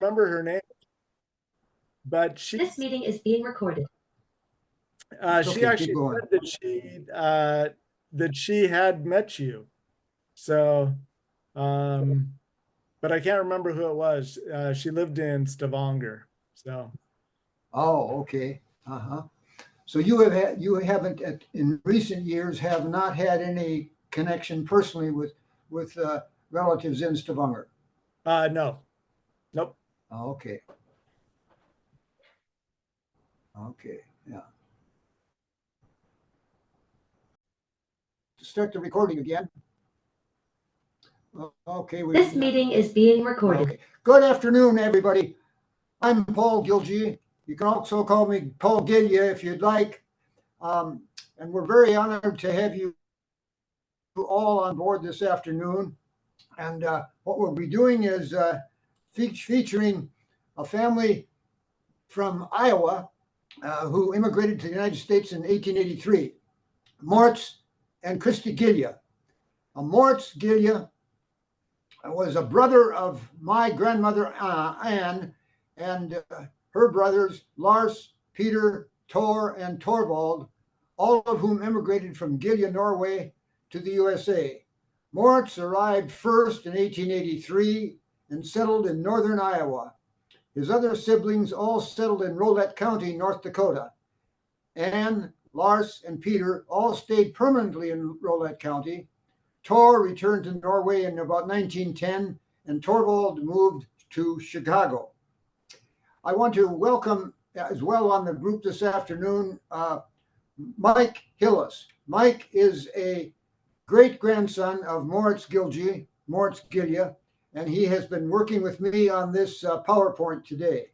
remember her name, but This meeting is being recorded. she actually said that she had met you. So, but I can't remember who it was. She lived in Stavanger. So. Oh, okay. So you haven't in recent years have not had any connection personally with relatives in Stavanger. No. Nope. Okay. Okay. Yeah. Start the recording again. Okay. This meeting is being recorded. Okay. Good afternoon, everybody. I'm Paul Gilje. You can also call me Paul Gilje if you'd like. And we're very honored to have you all on board this afternoon. And what we'll be doing is featuring a family from Iowa who immigrated to the United States in 1883, Maurits and Kristi Gilje. Maurits Gilje was a brother of my grandmother Anne and her brothers Lars, Peter, Tor, and Torvald, all of whom immigrated from Gilje, Norway to the USA. Maurits arrived first in 1883 and settled in northern Iowa. His other siblings all settled in Rolette County, North Dakota. Anne, Lars, and Peter all stayed permanently in Rolette County. Tor returned to Norway in about 1910, and Torvald moved to Chicago. I want to welcome as well on the group this afternoon, Maurice Hillis. Mike is a great-grandson of Maurits Gilje, and he has been working with me on this PowerPoint today.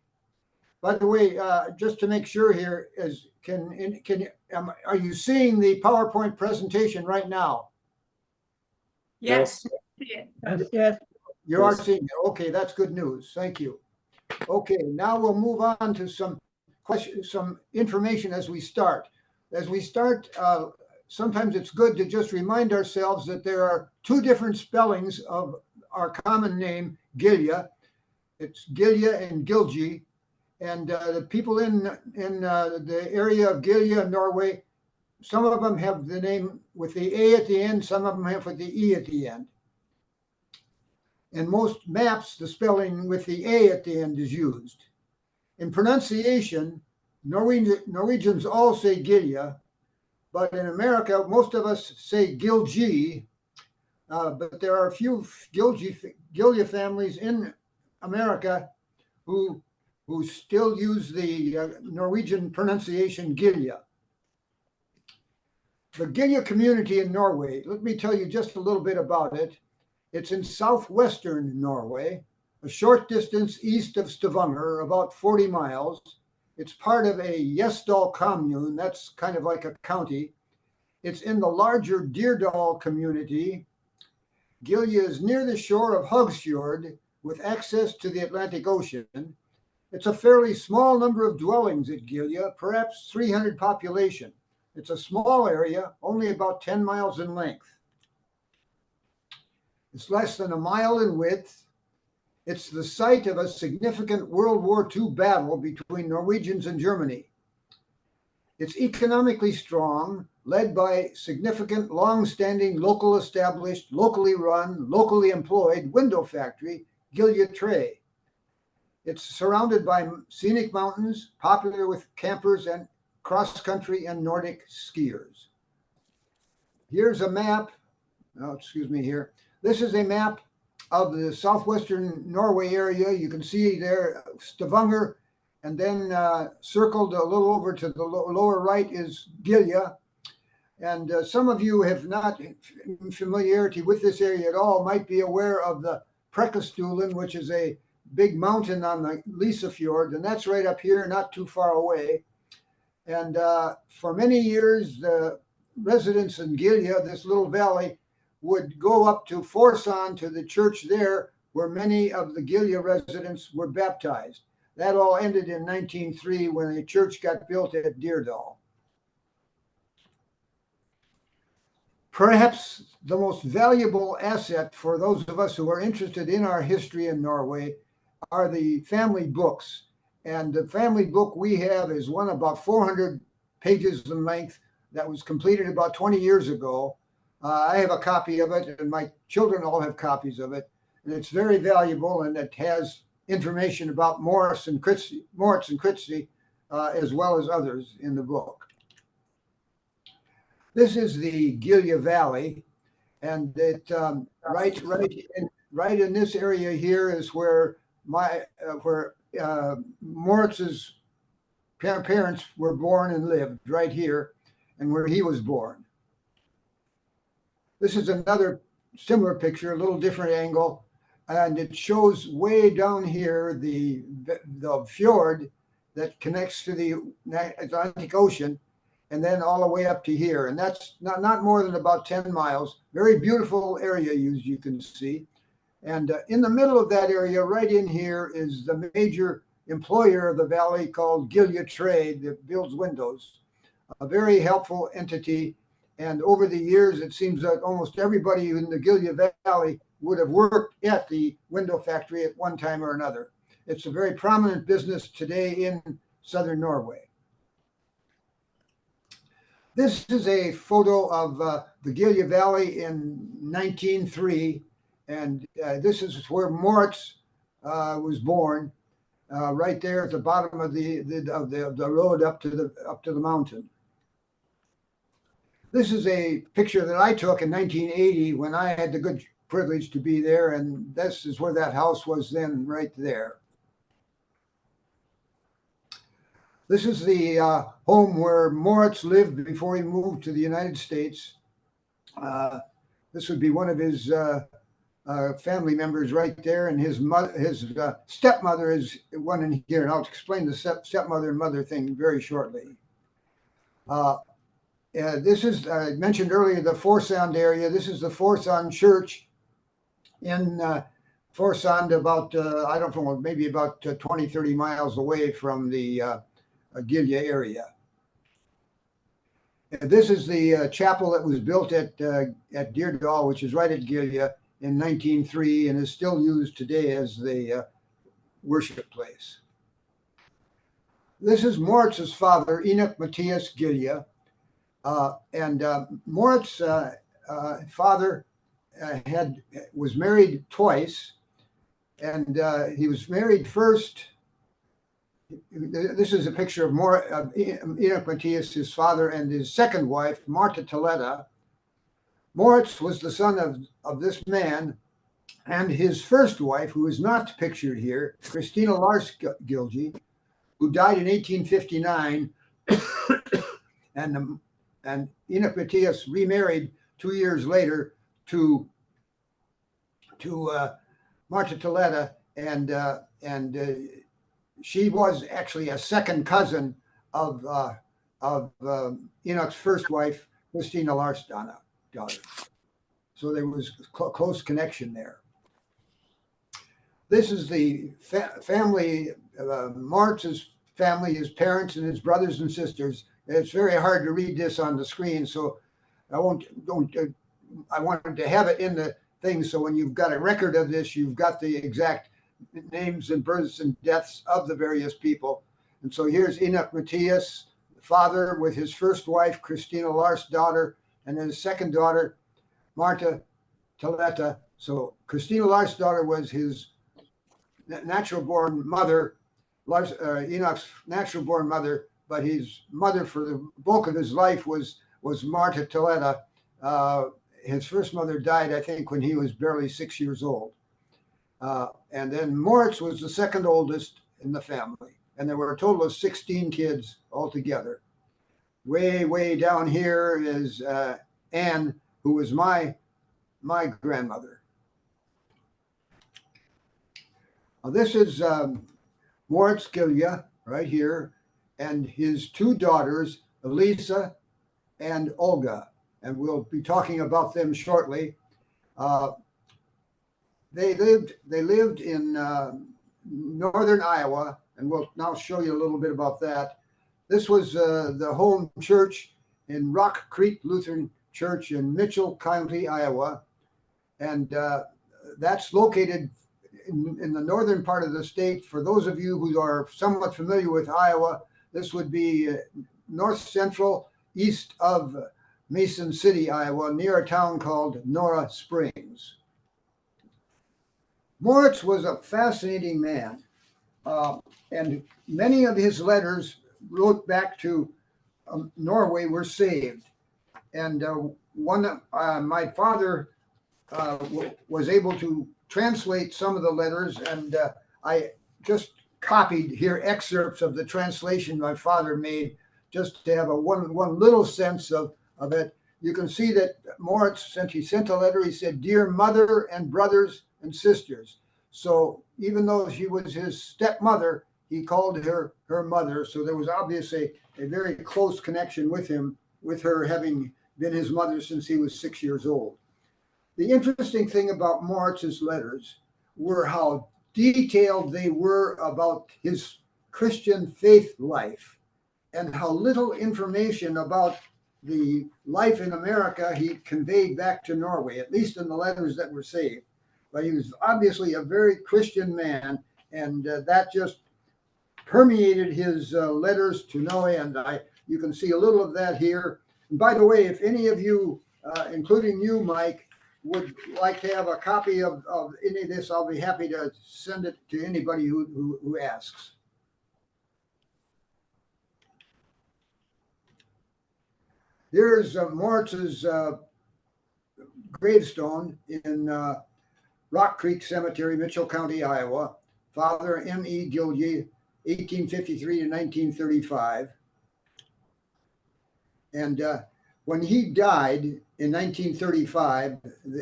By the way, just to make sure here, are you seeing the PowerPoint presentation right now? Yes. Yes. You are seeing it. Okay, that's good news. Thank you. Okay, now we'll move on to some information as we start. Sometimes it's good to just remind ourselves that there are two different spellings of our common name, Gilje. It's Gilje and Gilje. And the people in the area of Gilje, Norway, some of them have the name with the A at the end, some of them have with the E at the end. In most maps, the spelling with the A at the end is used. In pronunciation, Norwegians all say Gilje, but in America, most of us say Gilje, but there are a few Gilje families in America who still use the Norwegian pronunciation Gilje. The Gilje community in Norway, let me tell you just a little bit about it. It's in southwestern Norway, a short distance east of Stavanger, about 40 miles. It's part of a Gjesdal commune, that's kind of like a county. It's in the larger Dirdal community. Gilje is near the shore of Hogsfjord with access to the Atlantic Ocean. It's a fairly small number of dwellings at Gilje, perhaps 300 population. It's a small area, only about 10 miles in length. It's less than a mile in width. It's the site of a significant World War II battle between Norwegians and Germany. It's economically strong, led by significant, long-standing, local established, locally run, locally employed window factory, Gilje Træ. It's surrounded by scenic mountains, popular with campers and cross-country and Nordic skiers. Here's a map. Oh, excuse me here. This is a map of the southwestern Norway area. You can see there Stavanger, and then circled a little over to the lower right is Gilje. And some of you have not familiarity with this area at all, might be aware of the Preikestolen, which is a big mountain on the Lysefjord, and that's right up here, not too far away. And for many years, the residents in Gilje, this little valley, would go up to Forsand, to the church there, where many of the Gilje residents were baptized. That all ended in 1903 when a church got built at Dirdal. Perhaps the most valuable asset for those of us who are interested in our history in Norway are the family books. And the family book we have is one about 400 pages in length that was completed about 20 years ago. I have a copy of it, and my children all have copies of it. And it's very valuable, and it has information about Maurits and Kristi, as well as others in the book. This is the Gilje Valley, and it right in this area here is where Maurits's parents were born and lived, right here, and where he was born. This is another similar picture, a little different angle, and it shows way down here the fjord that connects to the Atlantic Ocean, and then all the way up to here. And that's not more than about 10 miles. Very beautiful area, as you can see. And in the middle of that area, right in here, is the major employer of the valley called Gilje Trade that builds windows. A very helpful entity. And over the years, it seems that almost everybody in the Gilje Valley would have worked at the window factory at one time or another. It's a very prominent business today in southern Norway. This is a photo of the Gilje Valley in 1903, and this is where Maurits was born, right there at the bottom of the road up to the mountain. This is a picture that I took in 1980 when I had the good privilege to be there, and this is where that house was then, right there. This is the home where Maurits lived before he moved to the United States. This would be one of his family members right there, and his stepmother is one in here, and I'll explain the stepmother and mother thing very shortly. This is, I mentioned earlier, the Forsand area. This is the Forsand Church in Forsand, about, I don't know, maybe about 20, 30 miles away from the Gilje area. And this is the chapel that was built at Dirdal, which is right at Gilje, in 1903, and is still used today as the worship place. This is Maurits's father, Enok Matthias Gilje, and Maurits' father was married twice, and he was married first. This is a picture of Enok Matthias, his father, and his second wife, Marta Tilletta. Maurits was the son of this man and his first wife, who is not pictured here, Kristina Lars Gilje, who died in 1859, and Enok Matthias remarried 2 years later to Marta Tilletta, and she was actually a second cousin of Enok's first wife, Kristina Lars' daughter. So there was close connection there. This is the family, Maurits's family, his parents and his brothers and sisters. It's very hard to read this on the screen, so I wanted to have it in the thing, so when you've got a record of this, you've got the exact names and births and deaths of the various people. And so here's Enok Matthias, the father, with his first wife, Kristina Lars' daughter, and then his second daughter, Marta Tilletta. So Kristina Lars' daughter was his natural-born mother, Enok's natural-born mother, but his mother for the bulk of his life was Marta Tilletta. His first mother died, I think, when he was barely 6 years old. And then Maurits was the second oldest in the family. And there were a total of 16 kids altogether. Way down here is Anne, who was my grandmother. This is Maurits Gilje right here, and his two daughters, Elise and Olga. And we'll be talking about them shortly. They lived in northern Iowa, and we'll now show you a little bit about that. This was the home church in Rock Creek Lutheran Church in Mitchell County, Iowa, and that's located in the northern part of the state. For those of you who are somewhat familiar with Iowa, this would be north central, east of Mason City, Iowa, near a town called Norway Springs. Maurits was a fascinating man, and many of his letters wrote back to Norway were saved. And my father was able to translate some of the letters, and I just copied here excerpts of the translation my father made, just to have a one little sense of it. You can see that Maurits, since he sent a letter, he said, "Dear mother and brothers and sisters." So even though she was his stepmother, he called her mother. So there was obviously a very close connection with him, with her having been his mother since he was 6 years old. The interesting thing about Maurits's letters were how detailed they were about his Christian faith life, and how little information about the life in America he conveyed back to Norway, at least in the letters that were saved. But he was obviously a very Christian man, and that just permeated his letters to Norway, and you can see a little of that here. And by the way, if any of you, including you, Mike, would like to have a copy of any of this, I'll be happy to send it to anybody who asks. There's Maurits's gravestone in Rock Creek Cemetery, Mitchell County, Iowa. Father M.E. Gilje, 1853 to 1935. And when he died in 1935,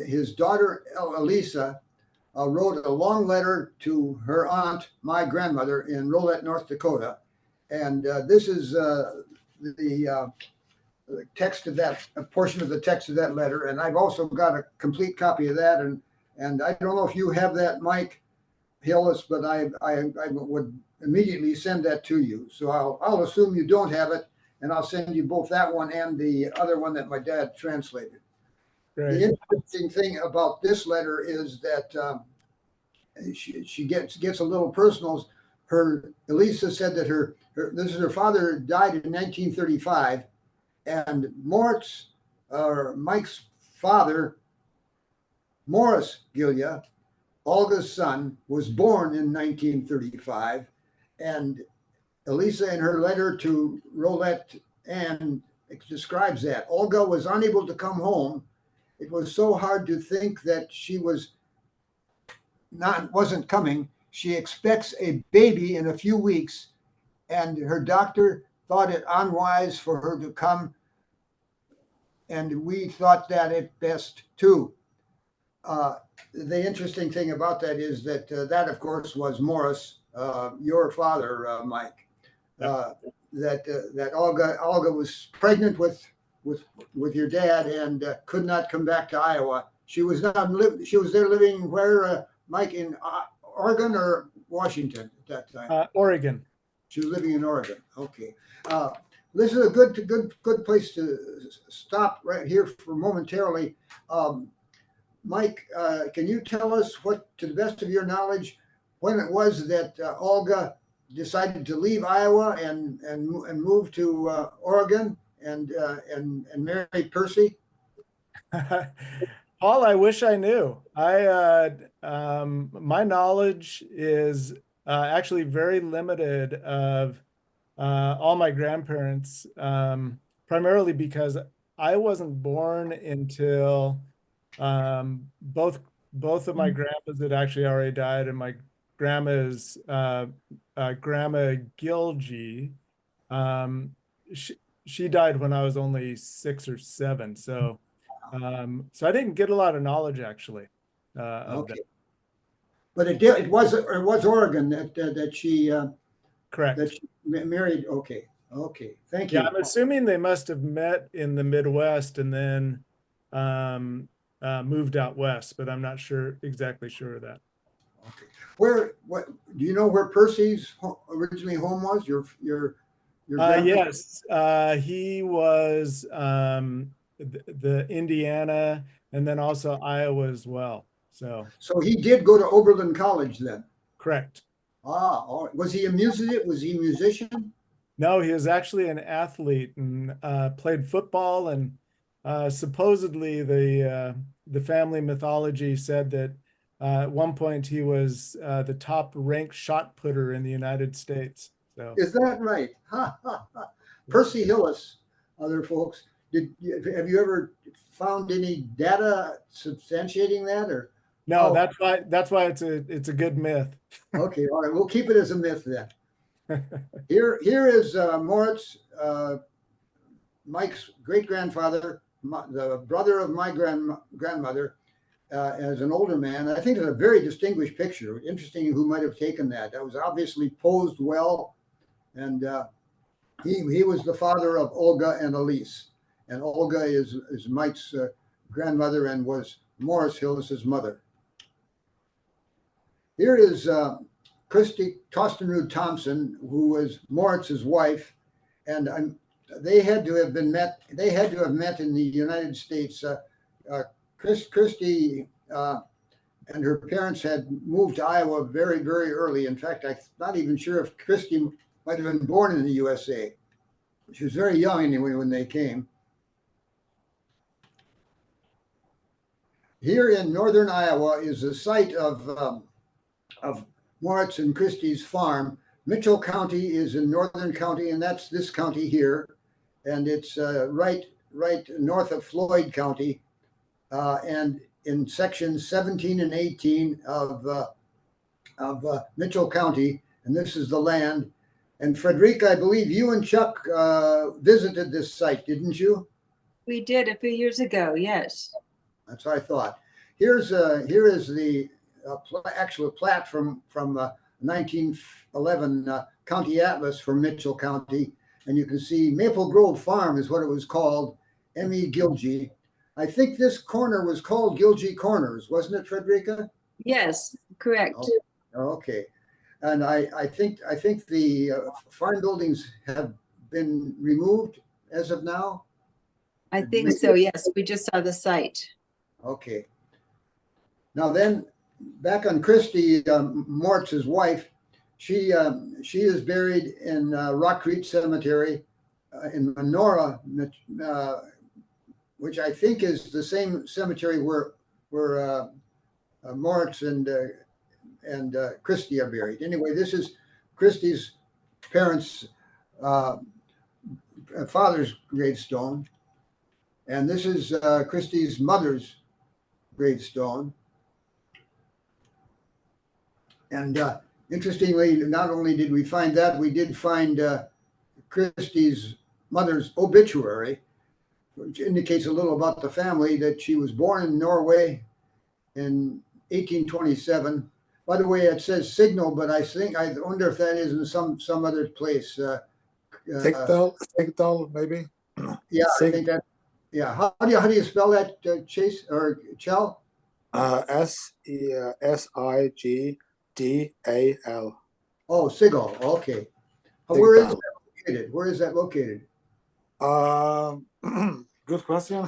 his daughter Elise wrote a long letter to her aunt, my grandmother, in Rolette, North Dakota. And this is the text of that, a portion of the text of that letter. And I've also got a complete copy of that. And I don't know if you have that, Mike Hillis, but I would immediately send that to you. So I'll assume you don't have it, and I'll send you both that one and the other one that my dad translated. Right. The interesting thing about this letter is that she gets a little personal. Elisa said that her father died in 1935, and Mike's father, Maurice Gilje, Olga's son, was born in 1935, and Elisa, in her letter to Rolette Ann, describes that. Olga was unable to come home. It was so hard to think that she wasn't coming. She expects a baby in a few weeks, and her doctor thought it unwise for her to come, and we thought that at best too. The interesting thing about that is that that, of course, was Maurice, your father, Mike. That Olga was pregnant with your dad and could not come back to Iowa. She was there living where, Mike, in Oregon or Washington at that time? Oregon. She was living in Oregon. Okay. This is a good place to stop right here for momentarily. Mike, can you tell us what, to the best of your knowledge, when it was that Olga decided to leave Iowa and move to Oregon and marry Percy? Paul, I wish I knew. My knowledge is actually very limited of all my grandparents, primarily because I wasn't born until both of my grandpas had actually already died, and my grandma's grandma Gilje, she died when I was only 6 or 7. So I didn't get a lot of knowledge actually. Of that. But it was Oregon that she correct. That she married. Okay. Thank you. Yeah, I'm assuming they must have met in the Midwest and then moved out west, but I'm not exactly sure of that. Okay. What do you know where Percy's originally home was? Your yes, he was the Indiana and then also Iowa as well. So he did go to Oberlin College then. Correct. Ah, all right. Was he a musician? No, he was actually an athlete and played football, and supposedly the family mythology said that at one point he was the top ranked shot putter in the United States. So Is that right? Ha, ha, ha. Percy Hillis, other folks. Have you ever found any data substantiating that, or no, oh, that's why it's a good myth. okay, all right, we'll keep it as a myth then. Here is Maurits, Mike's great grandfather, the brother of my grandmother, as an older man. I think it's a very distinguished picture. Interesting who might have taken that. That was obviously posed well, and he was the father of Olga and Elise, and Olga is Mike's grandmother and was Maurice Hillis's mother. Here is Kristi Tostenrud Thompson, who was Maurits's wife, and they had to have met in the United States. Kristi and her parents had moved to Iowa very, very early. In fact, I'm not even sure if Kristi might have been born in the USA. She was very young anyway when they came. Here in northern Iowa is the site of Maurits and Kristi's farm. Mitchell County is in northern county, and that's this county here, and it's right north of Floyd County, and in sections 17 and 18 of Mitchell County, and this is the land. And Frederica, I believe you and Chuck visited this site, didn't you? We did a few years ago, yes. That's what I thought. Here is the actual plat from 1911 County Atlas for Mitchell County, and you can see Maple Grove Farm is what it was called, M.E. Gilje. I think this corner was called Gilje Corners, wasn't it, Frederica? Yes, correct. Oh, okay. And I think the farm buildings have been removed as of now. I think so, yes. We just saw the site. Okay. Now then, back on Kristi, Maurits's wife, she is buried in Rock Creek Cemetery in Menora, which I think is the same cemetery where Maurits and Kristi are buried. Anyway, this is Kristi's parents' father's gravestone, and this is Kristi's mother's gravestone. And interestingly, not only did we find that, we did find Kristi's mother's obituary, which indicates a little about the family, that she was born in Norway in 1827. By the way, it says Signal, but I wonder if that is in some other place. Sigdal, maybe. Yeah, I think that. Yeah, how do you spell that, Chase or Chell? Sigdal. Oh, Sigal. Okay. Where is that located? Where is that located? Good question.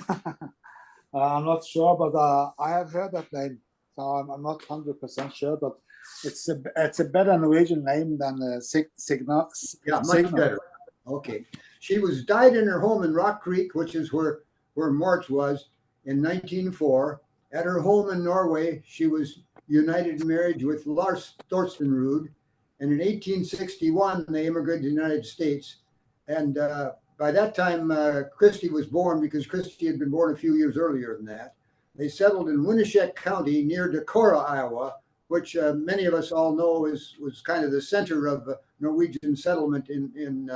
I'm not sure, but I have heard that name. So I'm not 100% sure, but it's a better Norwegian name than Signal. Yeah, much better. Okay. She died in her home in Rock Creek, which is where Maurits was, in 1904. At her home in Norway, she was united in marriage with Lars Tostenrud, and in 1861 they immigrated to the United States. And by that time, Kristi was born, because Kristi had been born a few years earlier than that. They settled in Winneshiek County near Decorah, Iowa, which many of us all know was kind of the center of Norwegian settlement in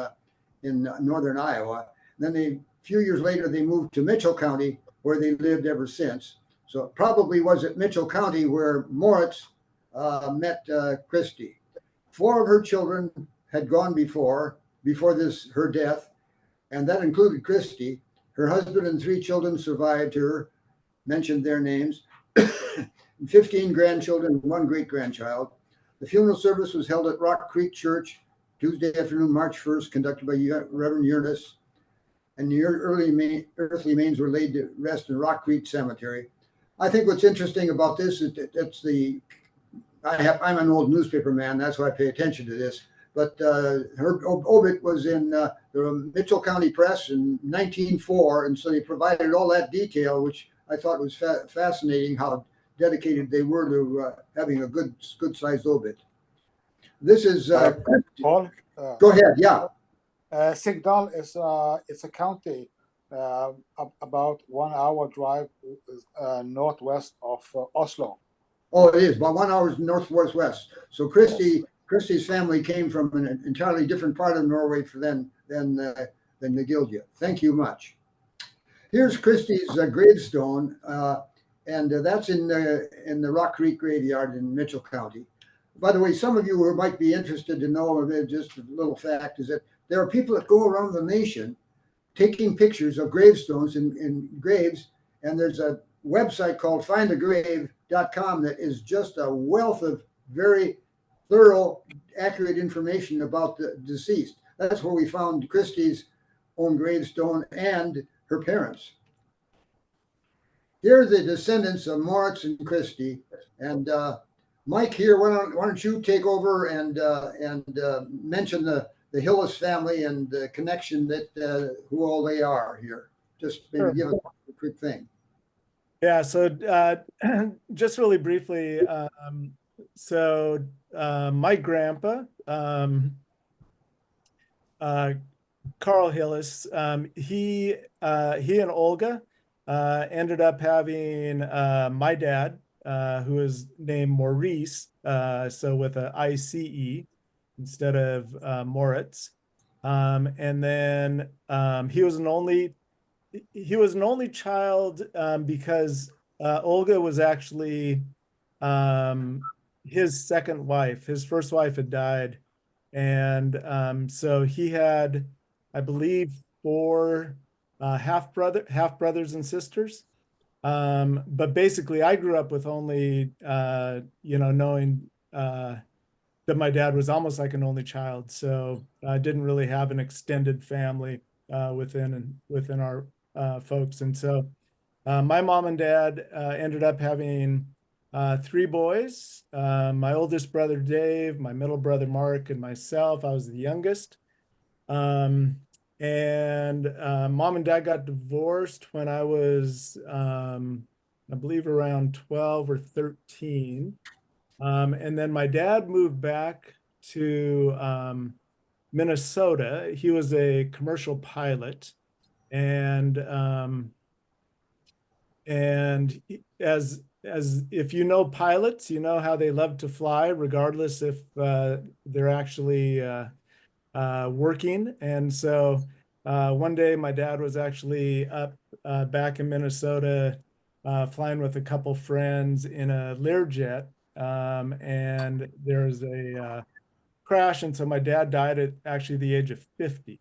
northern Iowa. Then a few years later, they moved to Mitchell County, where they lived ever since. So it probably was at Mitchell County where Maurits met Kristi. 4 of her children had gone before her death, and that included Kristi. Her husband and 3 children survived her, mentioned their names, 15 grandchildren, 1 great-grandchild. The funeral service was held at Rock Creek Church Tuesday afternoon, March 1st, conducted by Reverend Eunice, and the earthly remains were laid to rest in Rock Creek Cemetery. I think what's interesting about this is that I'm an old newspaper man. That's why I pay attention to this. But her obit was in the Mitchell County Press in 1904, and so they provided all that detail, which I thought was fascinating. How dedicated they were to having a good sized obit. This is Paul, go ahead. Yeah. Sigdal is it's a county about 1 hour drive northwest of Oslo. Oh, it is about 1 hour northwest. So Kristi's family came from an entirely different part of Norway than the Gilje. Thank you much. Here's Kristi's gravestone, and that's in the Rock Creek graveyard in Mitchell County. By the way, some of you who might be interested to know just a little fact is that there are people that go around the nation taking pictures of gravestones in graves, and there's a website called findagrave.com that is just a wealth of very thorough, accurate information about the deceased. That's where we found Kristi's own gravestone and her parents. Here are the descendants of Maurits and Kristi. And Mike, here, why don't you take over and mention the Hillis family and the connection that who all they are here. Just maybe give us a quick thing. Yeah, so just really briefly, my grandpa, Carl Hillis, he and Olga ended up having my dad, who is named Maurice, so with an ICE instead of Moritz, and then he was an only child because Olga was actually his second wife. His first wife had died, and so he had, I believe, 4 half brothers and sisters. But basically, I grew up with only knowing that my dad was almost like an only child, so I didn't really have an extended family within our folks. And so my mom and dad ended up having 3 boys, my oldest brother Dave, my middle brother Mark, and myself. I was the youngest. And mom and dad got divorced when I was I believe around 12 or 13. And then my dad moved back to Minnesota. He was a commercial pilot, and as if you know pilots, you know how they love to fly, regardless if they're actually working. And so one day my dad was actually up back in Minnesota, flying with a couple friends in a Learjet, and there was a crash, and so my dad died at actually the age of 50.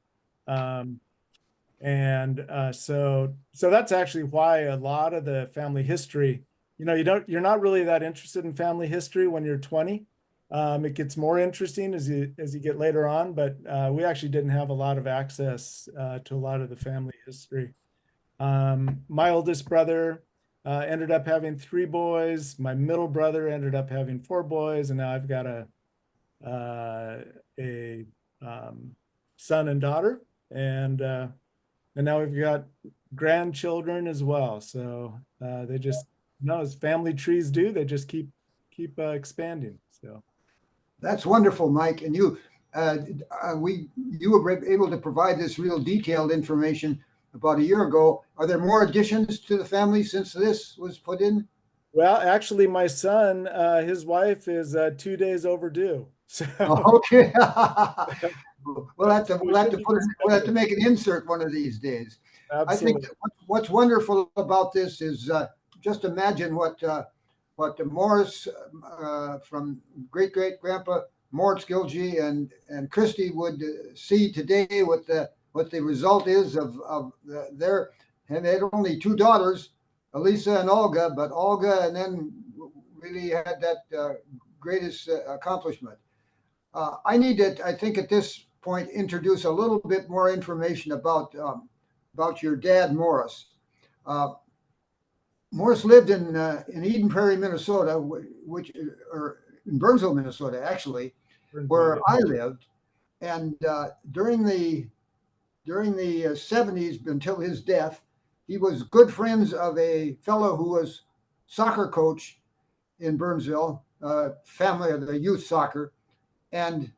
So that's actually why a lot of the family history, you're not really that interested in family history when you're 20. It gets more interesting as you get later on, but we actually didn't have a lot of access to a lot of the family history. My oldest brother ended up having 3 boys. My middle brother ended up having 4 boys, and now I've got a son and daughter, and now we've got grandchildren as well. So they just, as family trees do, they just keep expanding. So that's wonderful, Mike. And you were able to provide this real detailed information about a year ago. Are there more additions to the family since this was put in? Well, actually, my son, his wife is 2 days overdue. So okay. We'll have to make an insert one of these days. Absolutely. I think what's wonderful about this is just imagine what Maurice from great grandpa Maurits Gilje and Kristi would see today. What the result is of their, and they had only 2 daughters, Elise and Olga, but Olga and then really had that greatest accomplishment. I need to, I think at this point, introduce a little bit more information about your dad, Maurice. Morris lived in Eden Prairie, Minnesota, which or in Burnsville, Minnesota, actually, where I lived. And during the 70s until his death, he was good friends of a fellow who was soccer coach in Burnsville, family of the youth soccer. And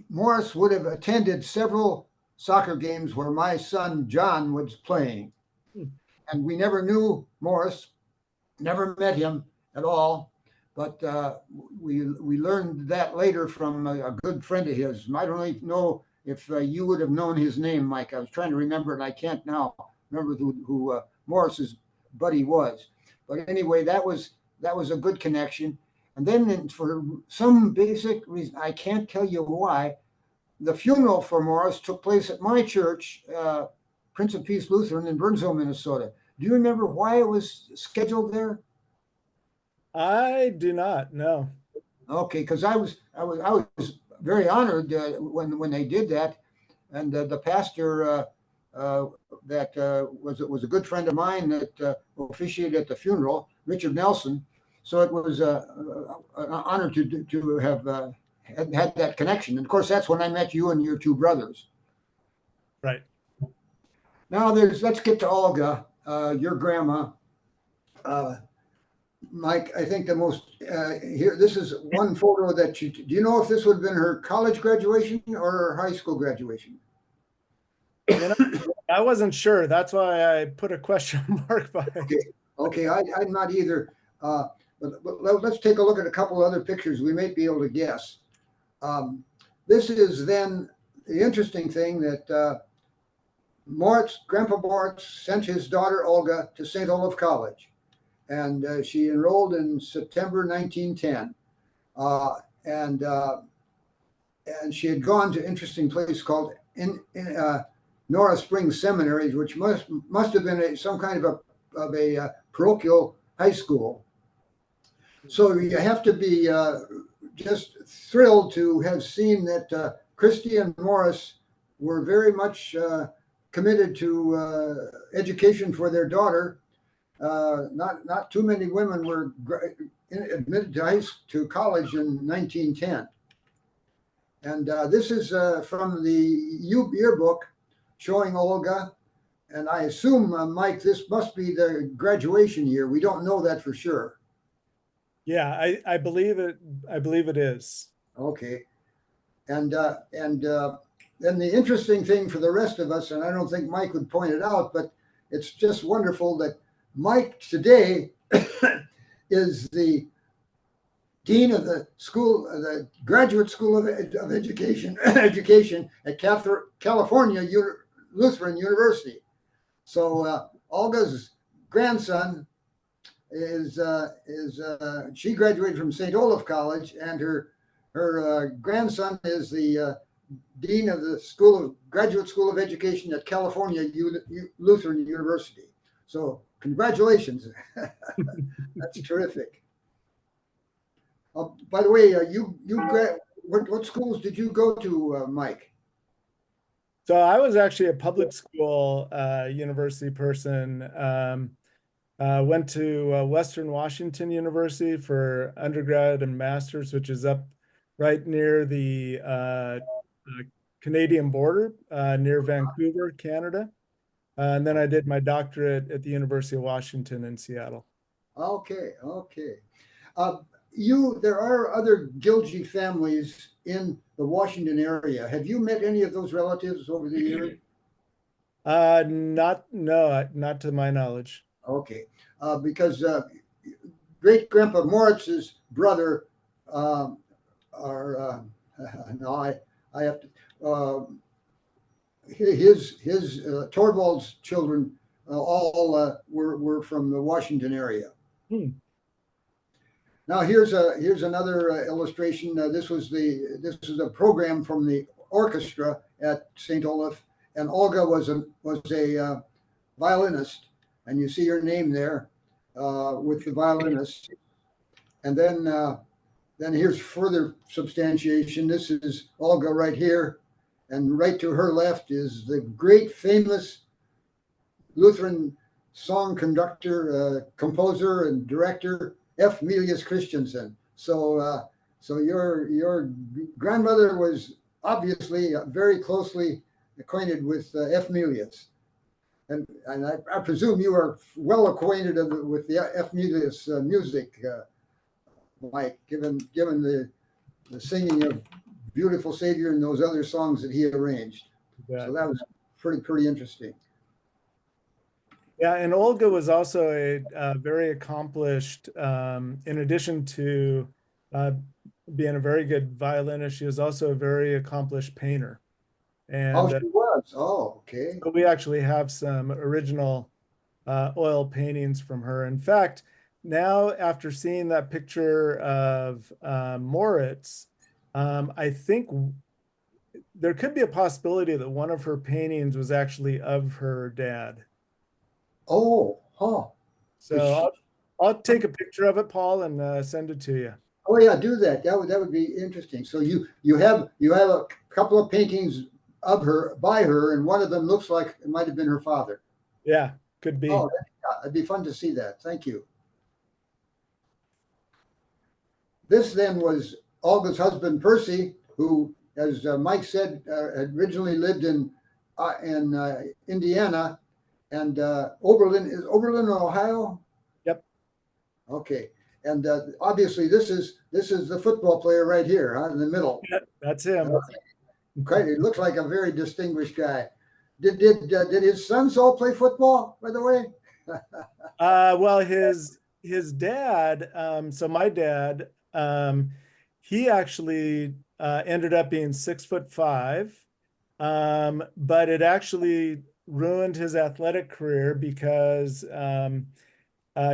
Morris would have attended several soccer games where my son John was playing. And we never knew Morris, never met him at all. But we learned that later from a good friend of his. I don't even know if you would have known his name, Mike. I was trying to remember, and I can't now remember who Morris's buddy was. But anyway, that was a good connection. And then for some basic reason, I can't tell you why, the funeral for Morris took place at my church, Prince of Peace Lutheran in Burnsville, Minnesota. Do you remember why it was scheduled there? I do not know. Okay, because I was very honored when they did that, and the pastor that was a good friend of mine that officiated at the funeral, Richard Nelson. So it was an honor to have had that connection. And of course, that's when I met you and your two brothers. Right. Now let's get to Olga, your grandma. Mike, I think the most here. This is one photo that do you know if this would have been her college graduation or her high school graduation? You know, I wasn't sure. That's why I put a question mark by it. Okay, I'm not either. But let's take a look at a couple of other pictures. We may be able to guess. This is then the interesting thing that Grandpa Moritz sent his daughter Olga to St. Olaf College, and she enrolled in September 1910. And she had gone to an interesting place called Norway Springs Seminary, which must have been some kind of a parochial high school. So you have to be just thrilled to have seen that Kristi and Maurice were very much committed to education for their daughter. Not too many women were admitted to college in 1910. And this is from the yearbook showing Olga. And I assume, Mike, this must be the graduation year. We don't know that for sure. Yeah, I believe it. I believe it is. Okay. And then the interesting thing for the rest of us, and I don't think Mike would point it out, but it's just wonderful that Mike today is the dean of the school, the Graduate School of Education at California Lutheran University. So Olga's grandson is she graduated from St. Olaf College, and her grandson is the dean of the Graduate School of Education at California Lutheran University. So congratulations. That's terrific. By the way, what schools did you go to, Mike? So I was actually a public school university person. Went to Western Washington University for undergrad and master's, which is up right near the Canadian border, near Vancouver, Canada. And then I did my doctorate at the University of Washington in Seattle. Okay. There are other Gilje families in the Washington area. Have you met any of those relatives over the years? Not to my knowledge. Okay, because great grandpa Moritz's brother, no, I have to. His Torvald's children all were from the Washington area. Now here's another illustration. This is a program from the orchestra at St. Olaf, and Olga was a violinist, and you see her name there with the violinist. And then here's further substantiation. This is Olga right here, and right to her left is the great famous Lutheran song conductor, composer, and director F. Milius Christensen. So, so your grandmother was obviously very closely acquainted with F. Milius, and I presume you are well acquainted with the F. Milius music, Mike, given the singing of "Beautiful Savior" and those other songs that he arranged. Yeah. So that was pretty interesting. Yeah, and Olga was also a very accomplished, in addition to being a very good violinist, she was also a very accomplished painter. Oh, And she was. Oh, okay. so we actually have some original oil paintings from her. In fact, now after seeing that picture of Maurits, I think there could be a possibility that one of her paintings was actually of her dad. Oh, huh. So I'll take a picture of it, Paul, and send it to you. Oh yeah, do that. That would be interesting. So you have a couple of paintings of her by her, and one of them looks like it might have been her father. Yeah, could be. Oh, it'd be fun to see that. Thank you. This then was Olga's husband, Percy, who, as Mike said, had originally lived in Indiana, and Oberlin is Oberlin, Ohio. Yep. Okay, and obviously this is the football player right here, huh, in the middle. Yep, that's him. Okay, he looks like a very distinguished guy. Did his sons all play football, by the way? Well, his dad, so my dad, he actually ended up being 6'5", but it actually ruined his athletic career because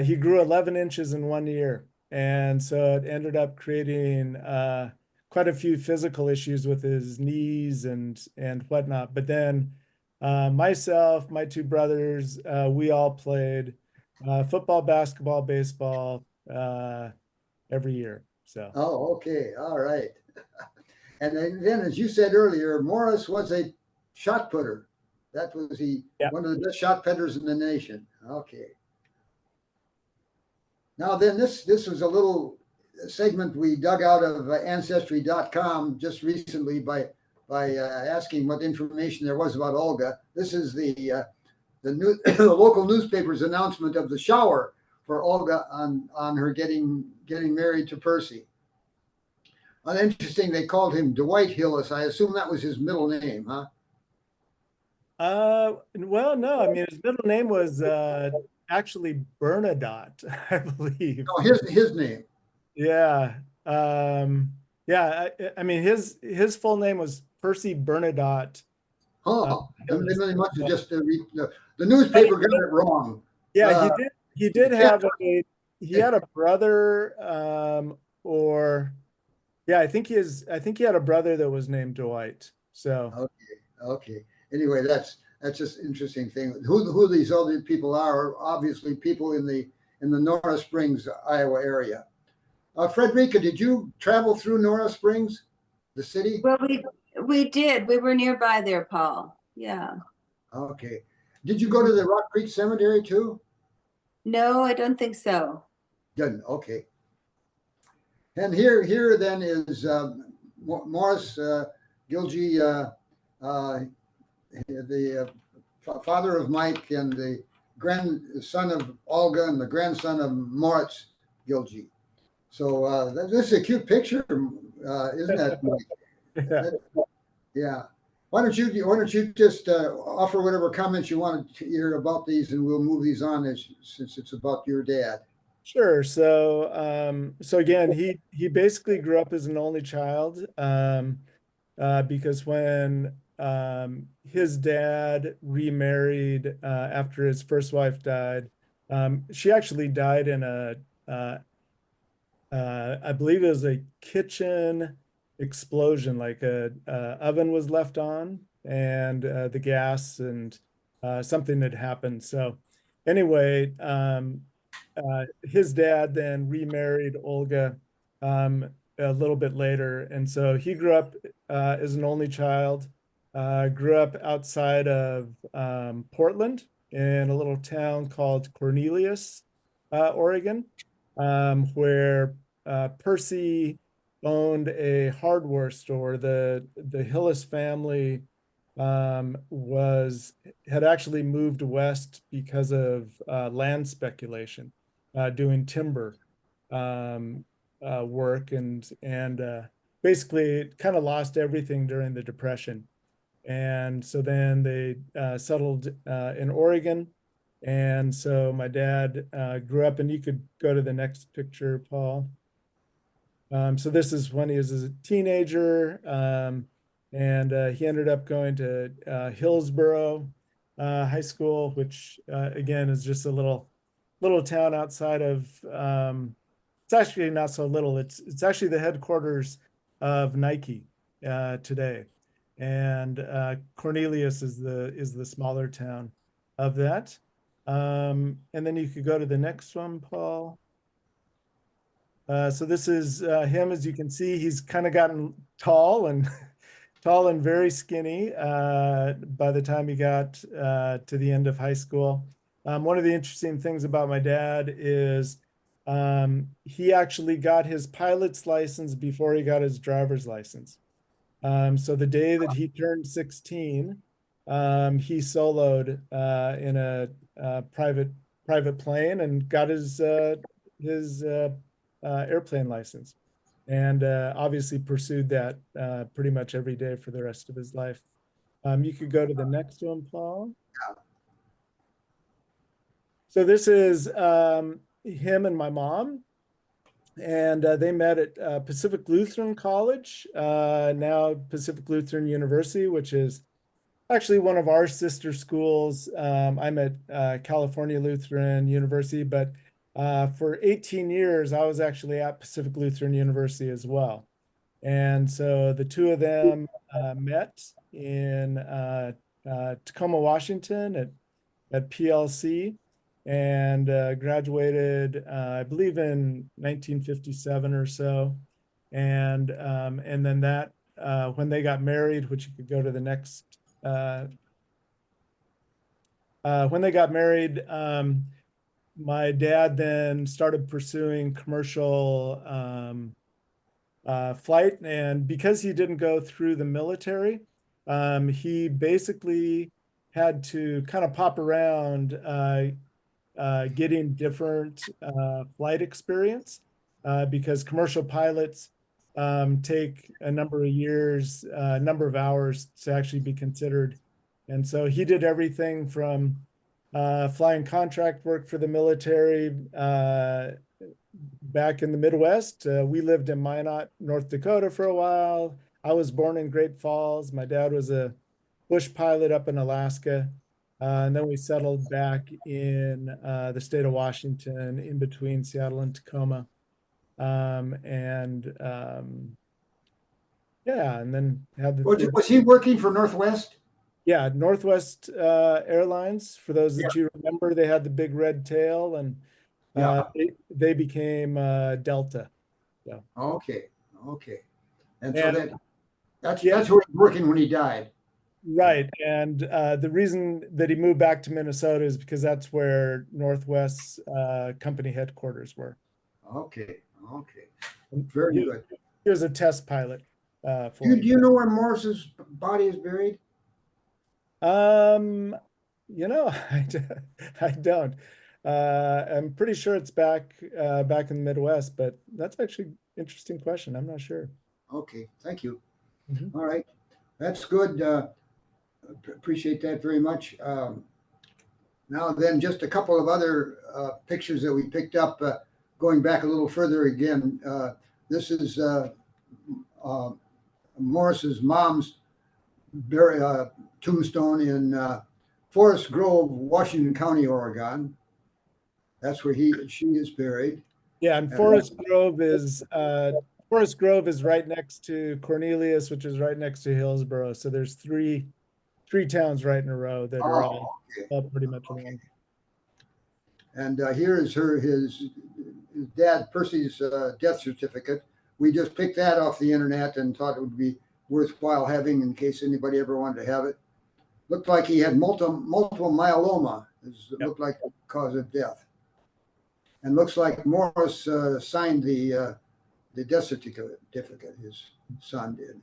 he grew 11 inches in 1 year. And so it ended up creating quite a few physical issues with his knees and whatnot. But then myself, my two brothers, we all played football, basketball, baseball every year. So. Oh, okay, all right. And then, as you said earlier, Morris was a shot putter. That was one of the best shot putters in the nation. Okay. Now then, this was a little segment we dug out of Ancestry.com just recently by asking what information there was about Olga. This is the local newspaper's announcement of the shower for Olga on her getting married to Percy. Interesting, they called him Dwight Hillis. I assume that was his middle name, huh? Well, no, I mean, his middle name was actually Bernadotte, I believe. No, his name. Yeah. Yeah, I mean, his full name was Percy Bernadotte. Oh, they must have just the newspaper got it wrong. Yeah, he did have he had a brother, or yeah, I think he had a brother that was named Dwight. So okay. Anyway, that's just an interesting thing. Who these other people are obviously people in the Norway Springs, Iowa area. Frederica, did you travel through Norway Springs, the city? Well, we did. We were nearby there, Paul. Yeah. Okay. Did you go to the Rock Creek Cemetery too? No, I don't think so. Good. Okay. And here then is Maurice Gilje, the father of Mike and the grandson of Olga and the grandson of Maurits Gilje. So this is a cute picture, isn't that, Mike? Yeah. Why don't you just offer whatever comments you want to hear about these, and we'll move these on since it's about your dad. Sure. So again, he basically grew up as an only child, because when his dad remarried after his first wife died, she actually died in I believe it was a kitchen explosion, like a oven was left on and the gas and something had happened. So anyway, his dad then remarried Olga a little bit later. And so he grew up as an only child, grew up outside of Portland. in a little town called Cornelius, Oregon, where Percy owned a hardware store. The Hillis family had actually moved west because of land speculation, doing timber work, and basically kind of lost everything during the Depression. And so then they settled in Oregon. And so my dad grew up, and you could go to the next picture, Paul. So this is when he was a teenager, and he ended up going to Hillsborough High School, which again is just a little town outside of. It's actually not so little. It's actually the headquarters of Nike today, and Cornelius is the smaller town of that. And then you could go to the next one, Paul. So this is him. As you can see, he's kind of gotten tall and tall and very skinny by the time he got to the end of high school. One of the interesting things about my dad is he actually got his pilot's license before he got his driver's license. So the day that he turned 16, he soloed in a private plane and got his airplane license, and obviously pursued that pretty much every day for the rest of his life. You could go to the next one, Paul. So this is him and my mom, and they met at Pacific Lutheran College, now Pacific Lutheran University, which is actually one of our sister schools. I'm at California Lutheran University, but for 18 years, I was actually at Pacific Lutheran University as well. And so the two of them met in Tacoma, Washington at PLC, and graduated, I believe, in 1957 or so. And then that when they got married, which you could go to the next. When they got married, my dad then started pursuing commercial flight, and because he didn't go through the military, he basically had to kind of pop around getting different flight experience because commercial pilots take a number of years, a number of hours to actually be considered. And so he did everything from flying contract work for the military back in the Midwest. We lived in Minot, North Dakota for a while. I was born in Great Falls. My dad was a bush pilot up in Alaska. And then we settled back in the state of Washington, in between Seattle and Tacoma. Yeah, and then had the Was he working for Northwest? Yeah, Northwest Airlines. For those that you remember, they had the big red tail, and they became Delta. So. Okay. And so that's where he was working when he died. Right, and the reason that he moved back to Minnesota is because that's where Northwest's company headquarters were. Okay. Very good. He was a test pilot. Do you know where Morris's body is buried? You know, I don't. I'm pretty sure it's back in the Midwest, but that's actually an interesting question. I'm not sure. Okay, thank you. Mm-hmm. All right, that's good. Appreciate that very much. Now then, just a couple of other pictures that we picked up, going back a little further again. This is Morris's mom's tombstone in Forest Grove, Washington County, Oregon. That's where she is buried. Yeah, and Forest Grove is right next to Cornelius, which is right next to Hillsborough. So there's three towns right in a row that are all pretty much along. And here is his dad, Percy's death certificate. We just picked that off the internet and thought it would be worthwhile having in case anybody ever wanted to have it. looked like he had multiple myeloma. It looked like the cause of death. And looks like Morris signed the death certificate. His son did.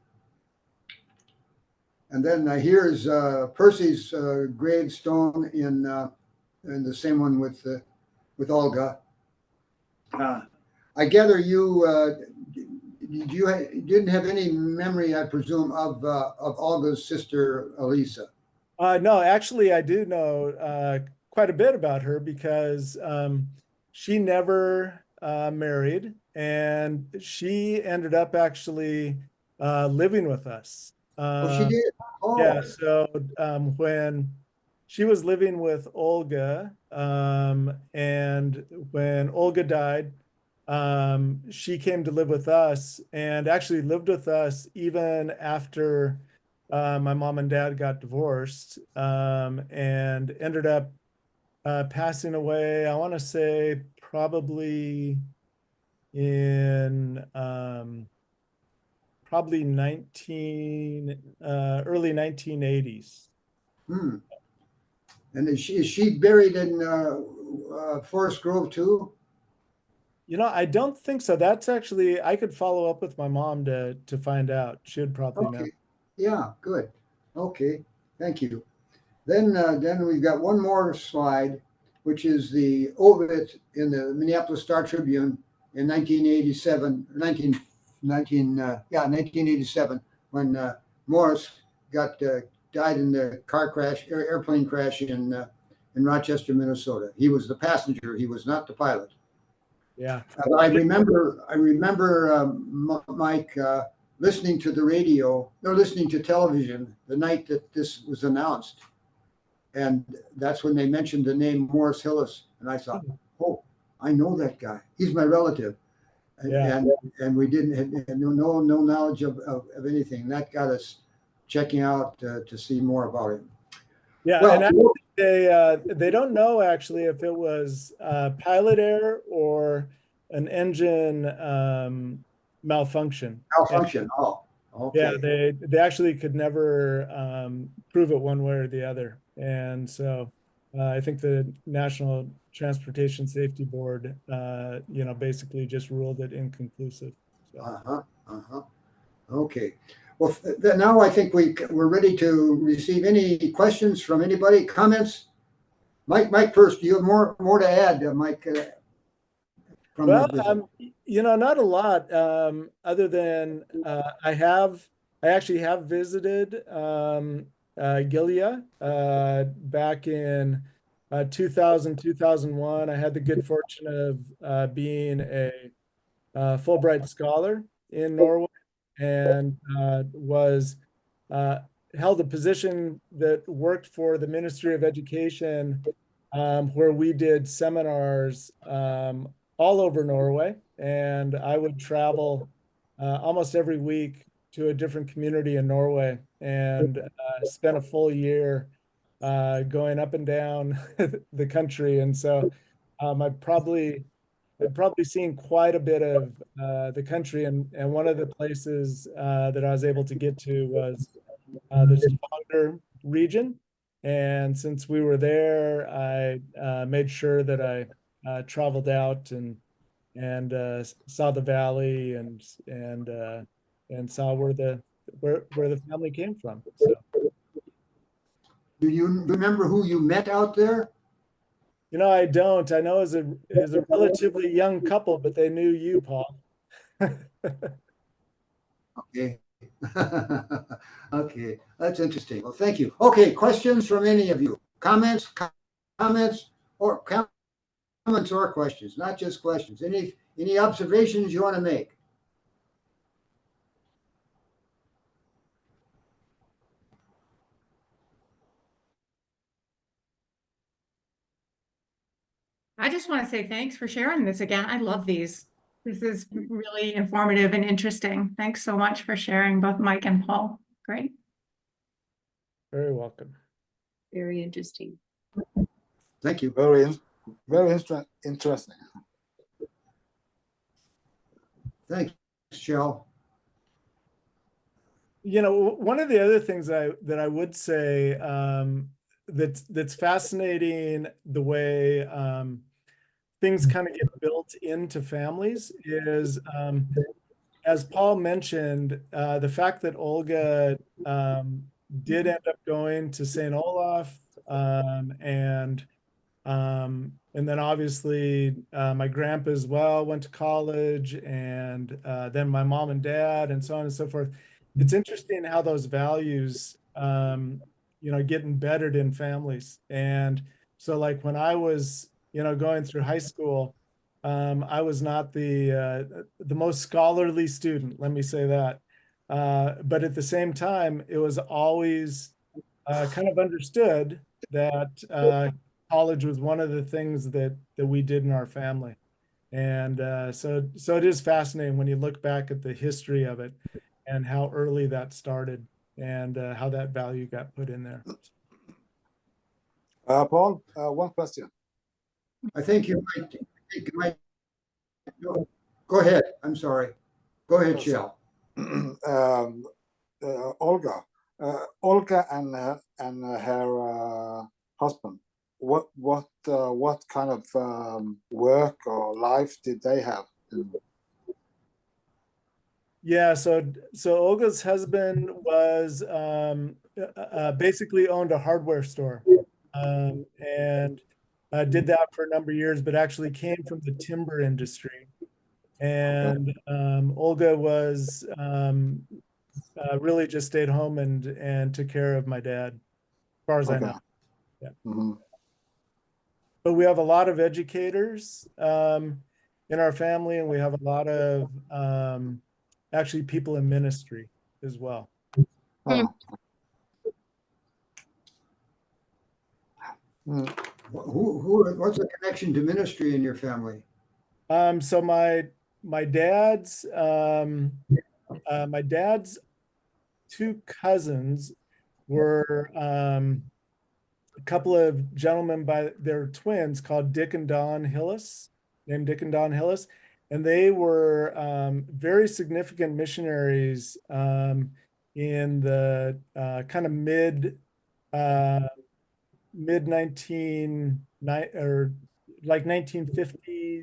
And then here's Percy's gravestone in the same one with Olga. I gather you didn't have any memory, I presume, of Olga's sister Elise. No, actually, I do know quite a bit about her because she never married, and she ended up actually living with us. Oh, she did. Oh, Yeah, so when she was living with Olga, and when Olga died, she came to live with us and actually lived with us even after my mom and dad got divorced, and ended up passing away, I want to say probably in probably early 1980s. hmm. And is she buried in Forest Grove too? I don't think so. That's actually, I could follow up with my mom to find out. She would probably know. Okay. Yeah, good. Okay, thank you. Then we've got one more slide, which is the obit in the Minneapolis Star Tribune in 1987, when Morris died in the airplane crash in Rochester, Minnesota. He was the passenger. He was not the pilot. Yeah. I remember, Mike, listening to the radio or listening to television the night that this was announced. And that's when they mentioned the name Maurice Hillis. And I thought, oh, I know that guy. He's my relative. Yeah. And we didn't have no knowledge of anything. That got us checking out to see more about him. Yeah, Well, and actually they don't know actually if it was pilot error or an engine malfunction. malfunction. Oh, Yeah, okay. they actually could never prove it one way or the other. And so I think the National Transportation Safety Board, basically just ruled it inconclusive. So. Uh-huh. Uh-huh. Okay. Well, now I think we're ready to receive any questions from anybody, comments. Mike first, do you have more to add, Mike? From Well, the visit? not a lot, other than I actually have visited Gilje back in 2000, 2001. I had the good fortune of being a Fulbright scholar in Norway, and was uh, held a position that worked for the Ministry of Education, where we did seminars all over Norway, and I would travel almost every week to a different community in Norway, and spent a full year going up and down the country. And so I've probably seen quite a bit of the country, and one of the places that I was able to get to was the Stavanger region. And since we were there, I made sure that I traveled out and saw the valley and saw where the family came from. So. Do you remember who you met out there? I don't. I know as a relatively young couple, but they knew you, Paul. Okay. Okay, that's interesting. Well, thank you. Okay, questions from any of you? Comments or questions, not just questions. Any observations you want to make? I just want to say thanks for sharing this again. I love these. This is really informative and interesting. Thanks so much for sharing, both Mike and Paul. Great. Very welcome. Very interesting. Thank you. Very interesting. Thanks, Cheryl. You know, one of the other things that I would say that's fascinating the way things kind of get built into families is as Paul mentioned, the fact that Olga did end up going to St. Olaf and then obviously my grandpa as well went to college, and then my mom and dad, and so on and so forth. It's interesting how those values, get embedded in families. And so, like when I was, going through high school, I was not the most scholarly student. Let me say that. But at the same time, it was always kind of understood that college was one of the things that we did in our family. And so it is fascinating when you look back at the history of it and how early that started and how that value got put in there. Paul, one question. I think you might, go ahead. I'm sorry. Go ahead, Shell. Olga and her husband. What kind of work or life did they have? Yeah, so Olga's husband was basically owned a hardware store, and did that for a number of years, but actually came from the timber industry. And Olga was really just stayed home and took care of my dad, as far as I know. Yeah. Mm-hmm. But we have a lot of educators in our family, and we have a lot of actually people in ministry as well. Oh. What's the connection to ministry in your family? So my dad's two cousins were a couple of gentlemen they're twins called Dick and Don Hillis, named Dick and Don Hillis, and they were very significant missionaries in the kind of mid 1950s,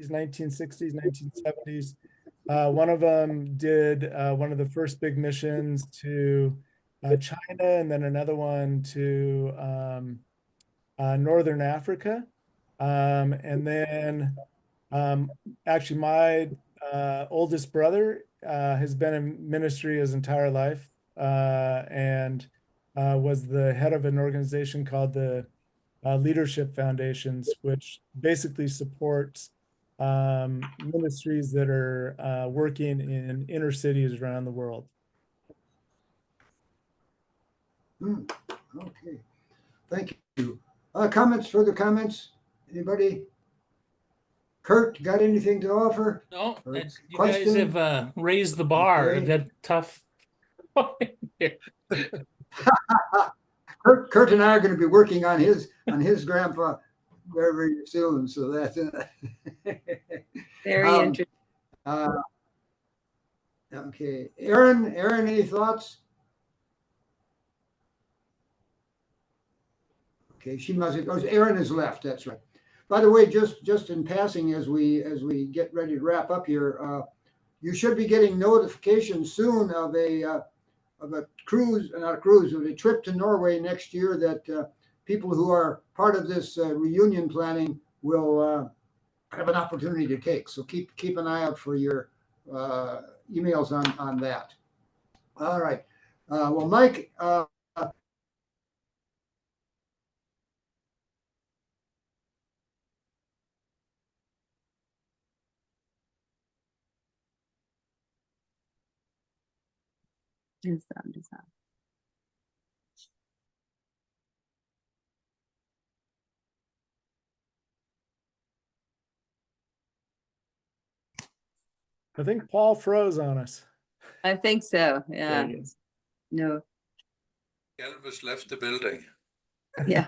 1960s, 1970s. One of them did one of the first big missions to China, and then another one to Northern Africa. And then actually my oldest brother has been in ministry his entire life, and was the head of an organization called the Leadership Foundations, which basically supports ministries that are working in inner cities around the world. Okay, thank you. Further comments? Anybody? Kurt, got anything to offer? No, Or you question? guys have raised the bar. Okay. I've had tough. Kurt and I are going to be working on his grandpa very soon, so that's Very interesting. okay. Aaron, any thoughts? Okay, she must have. Aaron has left. That's right. By the way, just in passing, as we get ready to wrap up here, you should be getting notifications soon of a cruise, not a cruise, of a trip to Norway next year that people who are part of this reunion planning will have an opportunity to take. So keep an eye out for your emails on that. All right. Well, Mike. I think Paul froze on us. I think so. Yeah. There he is. No. Elvis left the building. Yeah.